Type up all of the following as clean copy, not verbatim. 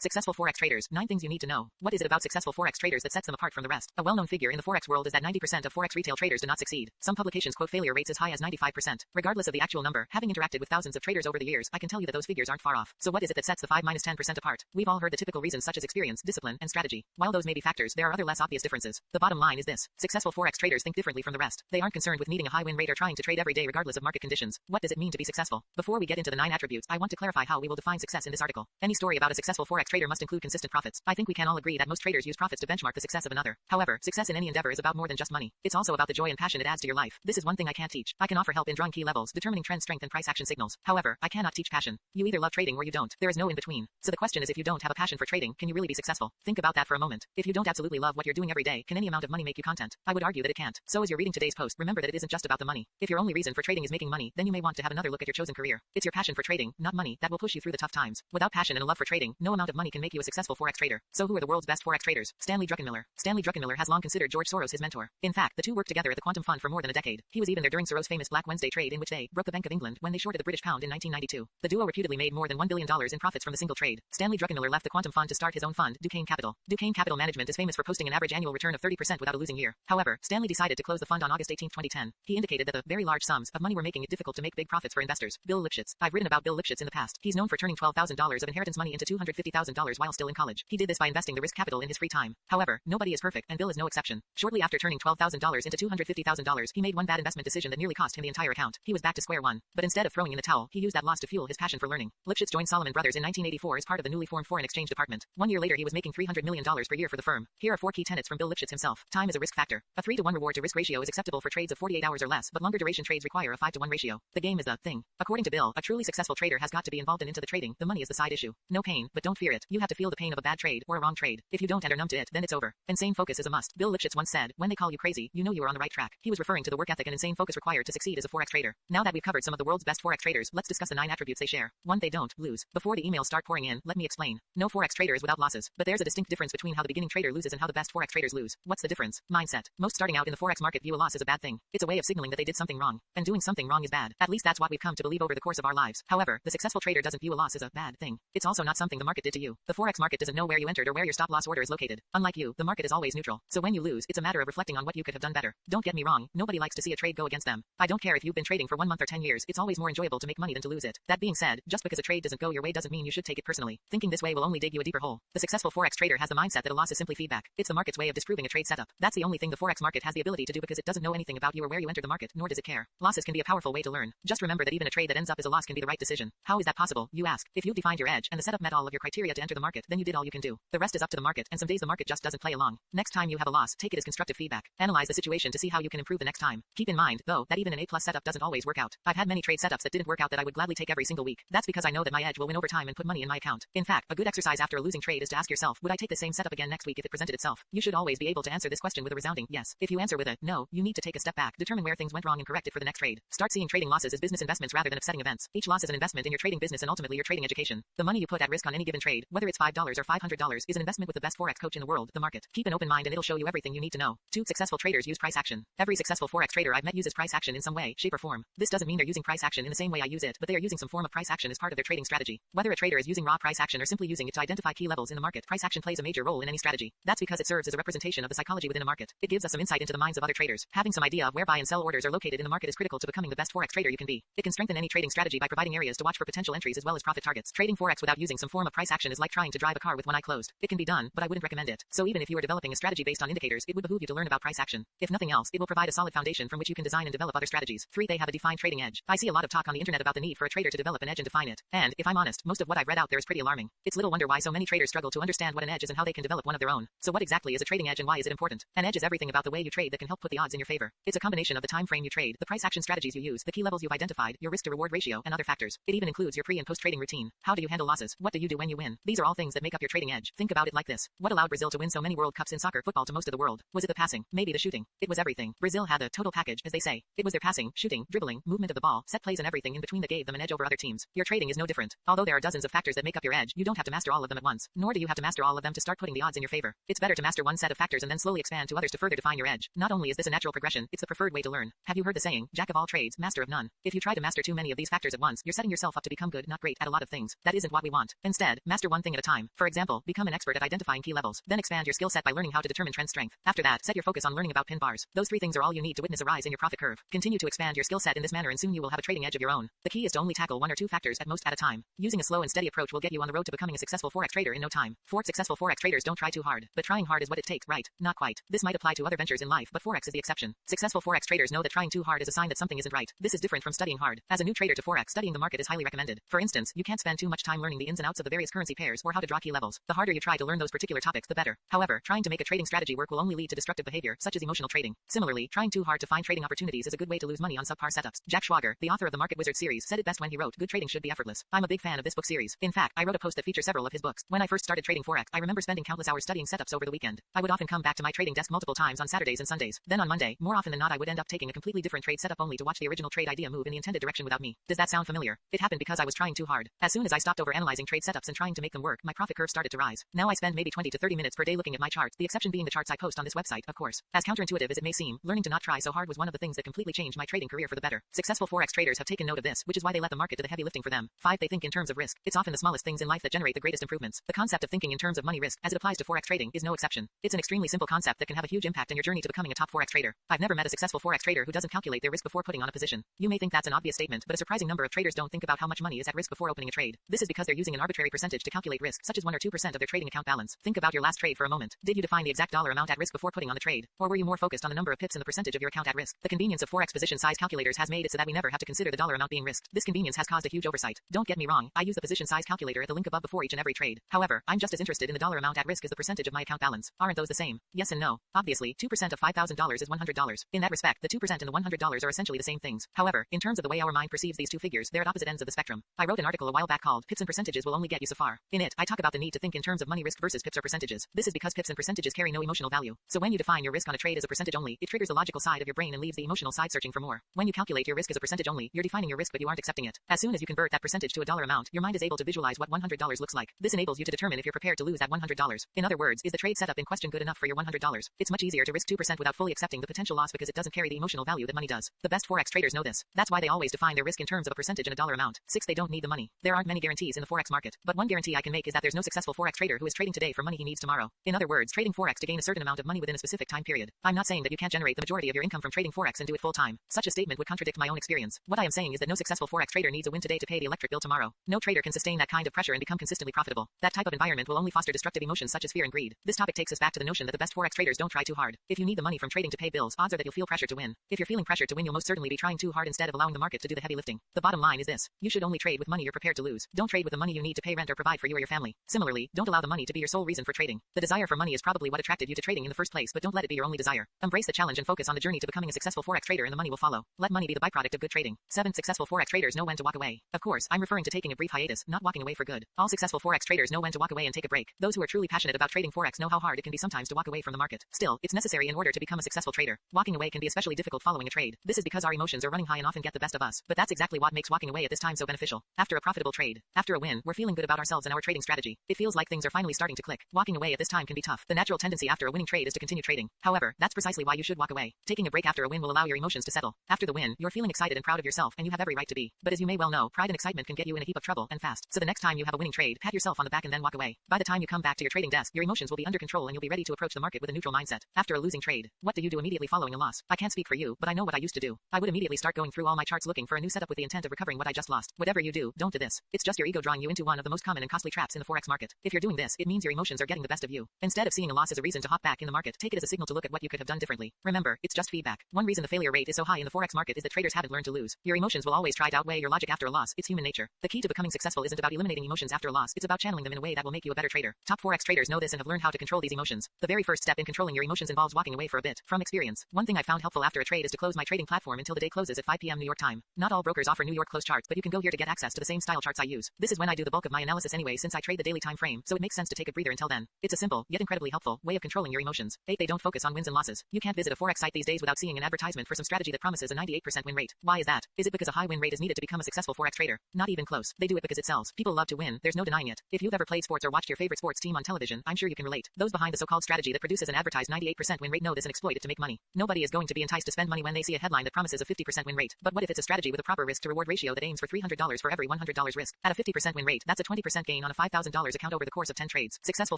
Successful Forex traders, 9 things you need to know. What is it about successful Forex traders that sets them apart from the rest? A well-known figure in the Forex world is that 90% of Forex retail traders do not succeed. Some publications quote failure rates as high as 95%. Regardless of the actual number, having interacted with thousands of traders over the years, I can tell you that those figures aren't far off. So what is it that sets the 5-10% apart? We've all heard the typical reasons such as experience, discipline, and strategy. While those may be factors, there are other less obvious differences. The bottom line is this. Successful Forex traders think differently from the rest. They aren't concerned with needing a high win rate or trying to trade every day regardless of market conditions. What does it mean to be successful? Before we get into the 9 attributes, I want to clarify how we will define success in this article. Any story about a successful Forex trader must include consistent profits. I think we can all agree that most traders use profits to benchmark the success of another. However, success in any endeavor is about more than just money. It's also about the joy and passion it adds to your life. This is one thing I can't teach. I can offer help in drawing key levels, determining trend strength and price action signals. However, I cannot teach passion. You either love trading or you don't. There is no in between. So the question is, if you don't have a passion for trading, can you really be successful? Think about that for a moment. If you don't absolutely love what you're doing every day, can any amount of money make you content? I would argue that it can't. So as you're reading today's post, remember that it isn't just about the money. If your only reason for trading is making money, then you may want to have another look at your chosen career. It's your passion for trading, not money, that will push you through the tough times. Without passion and a love for trading, no amount of money can make you a successful Forex trader. So who are the world's best Forex traders? Stanley Druckenmiller. Stanley Druckenmiller has long considered George Soros his mentor. In fact, the two worked together at the Quantum Fund for more than a decade. He was even there during Soros' famous Black Wednesday trade in which they broke the Bank of England when they shorted the British pound in 1992. The duo reputedly made more than $1 billion in profits from the single trade. Stanley Druckenmiller left the Quantum Fund to start his own fund, Duquesne Capital. Duquesne Capital Management is famous for posting an average annual return of 30% without a losing year. However, Stanley decided to close the fund on August 18, 2010. He indicated that the very large sums of money were making it difficult to make big profits for investors. Bill Lipschitz. I've written about Bill Lipschitz in the past. He's known for turning $12,000 of inheritance money into $250,000 while still in college. He did this by investing the risk capital in his free time. However, nobody is perfect, and Bill is no exception. Shortly after turning $12,000 into $250,000, he made one bad investment decision that nearly cost him the entire account. He was back to square one. But instead of throwing in the towel, he used that loss to fuel his passion for learning. Lipschitz joined Salomon Brothers in 1984 as part of the newly formed foreign exchange department. 1 year later, he was making $300 million per year for the firm. Here are 4 key tenets from Bill Lipschitz himself. Time is a risk factor. A 3-to-1 reward to risk ratio is acceptable for trades of 48 hours or less, but longer duration trades require a 5-to-1 ratio. The game is the thing. According to Bill, a truly successful trader has got to be involved into the trading. The money is the side issue. No pain, but don't fear it. You have to feel the pain of a bad trade or a wrong trade. If you don't and are numb to it, then it's over. Insane focus is a must. Bill Lipschitz once said, "When they call you crazy, you know you are on the right track." He was referring to the work ethic and insane focus required to succeed as a Forex trader. Now that we've covered some of the world's best Forex traders, let's discuss the 9 attributes they share. 1. They don't lose. Before the emails start pouring in, let me explain. No Forex trader is without losses, but there's a distinct difference between how the beginning trader loses and how the best Forex traders lose. What's the difference? Mindset. Most starting out in the Forex market view a loss as a bad thing. It's a way of signaling that they did something wrong, and doing something wrong is bad. At least that's what we've come to believe over the course of our lives. However, the successful trader doesn't view a loss as a bad thing. It's also not something the market did to you. The Forex market doesn't know where you entered or where your stop loss order is located. Unlike you, the market is always neutral. So when you lose, it's a matter of reflecting on what you could have done better. Don't get me wrong, nobody likes to see a trade go against them. I don't care if you've been trading for 1 month or 10 years, it's always more enjoyable to make money than to lose it. That being said, just because a trade doesn't go your way doesn't mean you should take it personally. Thinking this way will only dig you a deeper hole. The successful Forex trader has the mindset that a loss is simply feedback. It's the market's way of disproving a trade setup. That's the only thing the Forex market has the ability to do because it doesn't know anything about you or where you entered the market, nor does it care. Losses can be a powerful way to learn. Just remember that even a trade that ends up as a loss can be the right decision. How is that possible, you ask? If you've defined your edge and the setup met all of your criteria to enter the market, then you did all you can do. The rest is up to the market, and some days the market just doesn't play along. Next time you have a loss, take it as constructive feedback. Analyze the situation to see how you can improve the next time. Keep in mind, though, that even an A+ setup doesn't always work out. I've had many trade setups that didn't work out that I would gladly take every single week. That's because I know that my edge will win over time and put money in my account. In fact, a good exercise after a losing trade is to ask yourself, would I take the same setup again next week if it presented itself? You should always be able to answer this question with a resounding yes. If you answer with a no, you need to take a step back, determine where things went wrong and correct it for the next trade. Start seeing trading losses as business investments rather than upsetting events. Each loss is an investment in your trading business and ultimately your trading education. The money you put at risk on any given trade, whether it's $5 or $500, is an investment with the best Forex coach in the world, the market. Keep an open mind and it'll show you everything you need to know. 2. Successful traders use price action. Every successful Forex trader I've met uses price action in some way, shape or form. This doesn't mean they're using price action in the same way I use it, but they are using some form of price action as part of their trading strategy. Whether a trader is using raw price action or simply using it to identify key levels in the market, price action plays a major role in any strategy. That's because it serves as a representation of the psychology within a market. It gives us some insight into the minds of other traders. Having some idea of where buy and sell orders are located in the market is critical to becoming the best Forex trader you can be. It can strengthen any trading strategy by providing areas to watch for potential entries as well as profit targets. Trading Forex without using some form of price action is like trying to drive a car with one eye closed. It can be done, but I wouldn't recommend it. So even if you are developing a strategy based on indicators, it would behoove you to learn about price action. If nothing else, it will provide a solid foundation from which you can design and develop other strategies. 3. They have a defined trading edge. I see a lot of talk on the internet about the need for a trader to develop an edge and define it. And, if I'm honest, most of what I've read out there is pretty alarming. It's little wonder why so many traders struggle to understand what an edge is and how they can develop one of their own. So what exactly is a trading edge and why is it important? An edge is everything about the way you trade that can help put the odds in your favor. It's a combination of the time frame you trade, the price action strategies you use, the key levels you've identified, your risk to reward ratio, and other factors. It even includes your pre and post trading routine. How do you handle losses? What do you do when you win? These are all things that make up your trading edge. Think about it like this. What allowed Brazil to win so many World Cups in soccer football to most of the world? Was it the passing? Maybe the shooting. It was everything. Brazil had the total package, as they say. It was their passing, shooting, dribbling, movement of the ball, set plays and everything in between that gave them an edge over other teams. Your trading is no different. Although there are dozens of factors that make up your edge, you don't have to master all of them at once, nor do you have to master all of them to start putting the odds in your favor. It's better to master one set of factors and then slowly expand to others to further define your edge. Not only is this a natural progression, it's the preferred way to learn. Have you heard the saying, jack of all trades, master of none? If you try to master too many of these factors at once, you're setting yourself up to become good, not great, at a lot of things. That isn't what we want. Instead, master one thing at a time. For example, become an expert at identifying key levels. Then expand your skill set by learning how to determine trend strength. After that, set your focus on learning about pin bars. Those 3 things are all you need to witness a rise in your profit curve. Continue to expand your skill set in this manner and soon you will have a trading edge of your own. The key is to only tackle 1 or 2 factors at most at a time. Using a slow and steady approach will get you on the road to becoming a successful Forex trader in no time. Successful Forex traders don't try too hard, but trying hard is what it takes, right? Not quite. This might apply to other ventures in life, but Forex is the exception. Successful Forex traders know that trying too hard is a sign that something isn't right. This is different from studying hard. As a new trader to Forex, studying the market is highly recommended. For instance, you can't spend too much time learning the ins and outs of the various currency pairs or how to draw key levels. The harder you try to learn those particular topics, the better. However, trying to make a trading strategy work will only lead to destructive behavior, such as emotional trading. Similarly, trying too hard to find trading opportunities is a good way to lose money on subpar setups. Jack Schwager, the author of the Market Wizard series, said it best when he wrote, "Good trading should be effortless." I'm a big fan of this book series. In fact, I wrote a post that features several of his books. When I first started trading Forex, I remember spending countless hours studying setups over the weekend. I would often come back to my trading desk multiple times on Saturdays and Sundays. Then on Monday, more often than not I would end up taking a completely different trade setup only to watch the original trade idea move in the intended direction without me. Does that sound familiar? It happened because I was trying too hard. As soon as I stopped overanalyzing trade setups and trying to make them work, my profit curve started to rise. Now I spend maybe 20 to 30 minutes per day looking at my charts, the exception being the charts I post on this website, of course. As counterintuitive as it may seem, learning to not try so hard was one of the things that completely changed my trading career for the better. Successful Forex traders have taken note of this, which is why they let the market do the heavy lifting for them. 5. They think in terms of risk. It's often the smallest things in life that generate the greatest improvements. The concept of thinking in terms of money risk, as it applies to Forex trading, is no exception. It's an extremely simple concept that can have a huge impact in your journey to becoming a top Forex trader. I've never met a successful Forex trader who doesn't calculate their risk before putting on a position. You may think that's an obvious statement, but a surprising number of traders don't think about how much money is at risk before opening a trade. This is because they're using an arbitrary percentage to calculate risk, such as 1 or 2% of their trading account balance. Think about your last trade for a moment. Did you define the exact dollar amount at risk before putting on the trade? Or were you more focused on the number of pips and the percentage of your account at risk? The convenience of Forex position size calculators has made it so that we never have to consider the dollar amount being risked. This convenience has caused a huge oversight. Don't get me wrong, I use the position size calculator at the link above before each and every trade. However, I'm just as interested in the dollar amount at risk as the percentage of my account balance. Aren't those the same? Yes and no. Obviously, 2% of $5,000 is $100. In that respect, the 2% and the $100 are essentially the same things. However, in terms of the way our mind perceives these two figures, they're at opposite ends of the spectrum. I wrote an article a while back called "Pips and Percentages Will Only Get You So Far." In it, I talk about the need to think in terms of money risk versus pips or percentages. This is because pips and percentages carry no emotional value. So when you define your risk on a trade as a percentage only, it triggers the logical side of your brain and leaves the emotional side searching for more. When you calculate your risk as a percentage only, you're defining your risk but you aren't accepting it. As soon as you convert that percentage to a dollar amount, your mind is able to visualize what $100 looks like. This enables you to determine if you're prepared to lose that $100. In other words, is the trade setup in question good enough for your $100? It's much easier to risk 2% without fully accepting the potential loss because it doesn't carry the emotional value that money does. The best Forex traders know this. That's why they always define their risk in terms of a percentage and a dollar amount. 6. They don't need the money. There aren't many guarantees in the Forex market, but one guarantee I can make is that there's no successful Forex trader who is trading today for money he needs tomorrow. In other words, trading Forex to gain a certain amount of money within a specific time period. I'm not saying that you can't generate the majority of your income from trading Forex and do it full time. Such a statement would contradict my own experience. What I am saying is that no successful Forex trader needs a win today to pay the electric bill tomorrow. No trader can sustain that kind of pressure and become consistently profitable. That type of environment will only foster destructive emotions such as fear and greed. This topic takes us back to the notion that the best Forex traders don't try too hard. If you need the money from trading to pay bills, odds are that you'll feel pressure to win. If you're feeling pressure to win, you'll most certainly be trying too hard instead of allowing the market to do the heavy lifting. The bottom line is this: you should only trade with money you're prepared to lose. Don't trade with the money you need to pay rent or provide for you or your family. Similarly, don't allow the money to be your sole reason for trading. The desire for money is probably what attracted you to trading in the first place, but don't let it be your only desire. Embrace the challenge and focus on the journey to becoming a successful Forex trader, and the money will follow. Let money be the byproduct of good trading. 7. Successful Forex traders know when to walk away. Of course, I'm referring to taking a brief hiatus, not walking away for good. All successful Forex traders know when to walk away and take a break. Those who are truly passionate about trading Forex know how hard it can be sometimes to walk away from the market. Still, it's necessary in order to become a successful trader. Walking away can be especially difficult following a trade. This is because our emotions are running high and often get the best of us. But that's exactly what makes walking away at this time so beneficial. After a profitable trade, after a win, we're feeling good about ourselves and our trading strategy. It feels like things are finally starting to click. Walking away at this time can be tough. The natural tendency after a winning trade is to continue trading. However, that's precisely why you should walk away. Taking a break after a win will allow your emotions to settle. After the win, you're feeling excited and proud of yourself, and you have every right to be. But as you may well know, pride and excitement can get you in a heap of trouble, and fast. So the next time you have a winning trade, pat yourself on the back and then walk away. By the time you come back to your trading desk, your emotions will be under control and you'll be ready to approach the market with a neutral mindset. After a losing trade, what do you do immediately following a loss? I can't speak for you, but I know what I used to do. I would immediately start going through all my charts looking for a new setup with the intent of recovering what I just lost. Whatever you do, don't do this. It's just your ego drawing you into one of the most common and costly traps in the Forex market. If you're doing this, it means your emotions are getting the best of you. Instead of seeing a loss as a reason to hop back in the market, take it as a signal to look at what you could have done differently. Remember, it's just feedback. One reason the failure rate is so high in the Forex market is that traders haven't learned to lose. Your emotions will always try to outweigh your logic after a loss. It's human nature. The key to becoming successful isn't about eliminating emotions after a loss. It's about channeling them in a way that will make you a better trader. Top Forex traders know this and have learned how to control these emotions. The very first step in controlling your emotions involves walking away for a bit. From experience, one thing I found helpful after a trade is to close my trading platform until the day closes at 5 p.m. New York time. Not all brokers offer New York close charts, but you can go here to get access to the same style charts I use. This is when I do the bulk of my analysis anyway, since I trade the daily time frame, so it makes sense to take a breather until then. It's a simple, yet incredibly helpful, way of controlling your emotions. 8. They don't focus on wins and losses. You can't visit a Forex site these days without seeing an advertisement for some strategy that promises a 98% win rate. Why is that? Is it because a high win rate is needed to become a successful Forex trader? Not even close. They do it because it sells. People love to win. There's no denying it. If you've ever played sports or watched your favorite sports team on television, I'm sure you can relate. Those behind the so-called strategy that produces an advertised 98% win rate know this and exploit it to make money. Nobody is going to be enticed to spend money when they see a headline that promises a 50% win rate. But what if it's a strategy with a proper risk to reward ratio that aims for $300 for every $100 risk? At a 50% win rate, that's a 20% gain gain on a $5,000 account over the course of 10 trades. Successful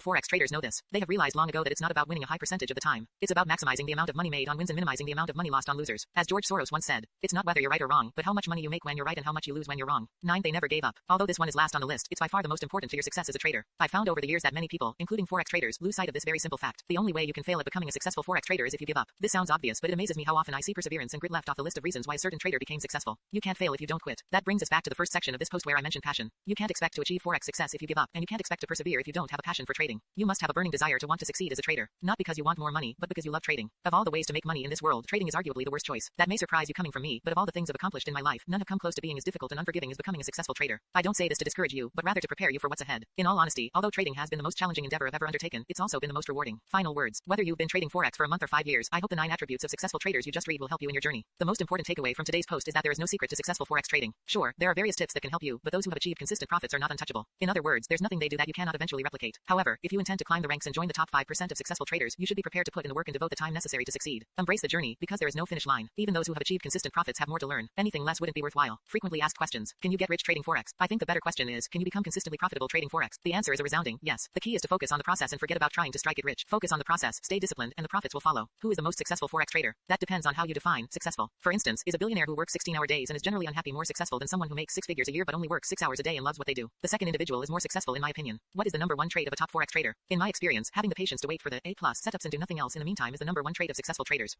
Forex traders know this. They have realized long ago that it's not about winning a high percentage of the time. It's about maximizing the amount of money made on wins and minimizing the amount of money lost on losers. As George Soros once said, it's not whether you're right or wrong, but how much money you make when you're right and how much you lose when you're wrong. 9. They never gave up. Although this one is last on the list, it's by far the most important to your success as a trader. I found over the years that many people, including Forex traders, lose sight of this very simple fact. The only way you can fail at becoming a successful Forex trader is if you give up. This sounds obvious, but it amazes me how often I see perseverance and grit left off the list of reasons why a certain trader became successful. You can't fail if you don't quit. That brings us back to the first section of this post where I mentioned passion. You can't expect to achieve Forex success if you give up, and you can't expect to persevere if you don't have a passion for trading. You must have a burning desire to want to succeed as a trader, not because you want more money, but because you love trading. Of all the ways to make money in this world, trading is arguably the worst choice. That may surprise you coming from me, but of all the things I've accomplished in my life, none have come close to being as difficult and unforgiving as becoming a successful trader. I don't say this to discourage you, but rather to prepare you for what's ahead. In all honesty, although trading has been the most challenging endeavor I've ever undertaken, it's also been the most rewarding. Final words. Whether you've been trading Forex for a month or 5 years, I hope the 9 attributes of successful traders you just read will help you in your journey. The most important takeaway from today's post is that there is no secret to successful Forex trading. Sure, there are various tips that can help you, but those who have achieved consistent profits are not untouchable. In other words, there's nothing they do that you cannot eventually replicate. However, if you intend to climb the ranks and join the top 5% of successful traders, you should be prepared to put in the work and devote the time necessary to succeed. Embrace the journey, because there is no finish line. Even those who have achieved consistent profits have more to learn. Anything less wouldn't be worthwhile. Frequently asked questions. Can you get rich trading Forex? I think the better question is, can you become consistently profitable trading Forex? The answer is a resounding yes. The key is to focus on the process and forget about trying to strike it rich. Focus on the process, stay disciplined, and the profits will follow. Who is the most successful Forex trader? That depends on how you define successful. For instance, is a billionaire who works 16-hour days and is generally unhappy more successful than someone who makes 6 figures a year but only works 6 hours a day and loves what they do? The second individual is more successful in my opinion. What is the number one trait of a top Forex trader? In my experience, having the patience to wait for the A+ setups and do nothing else in the meantime is the number one trait of successful traders.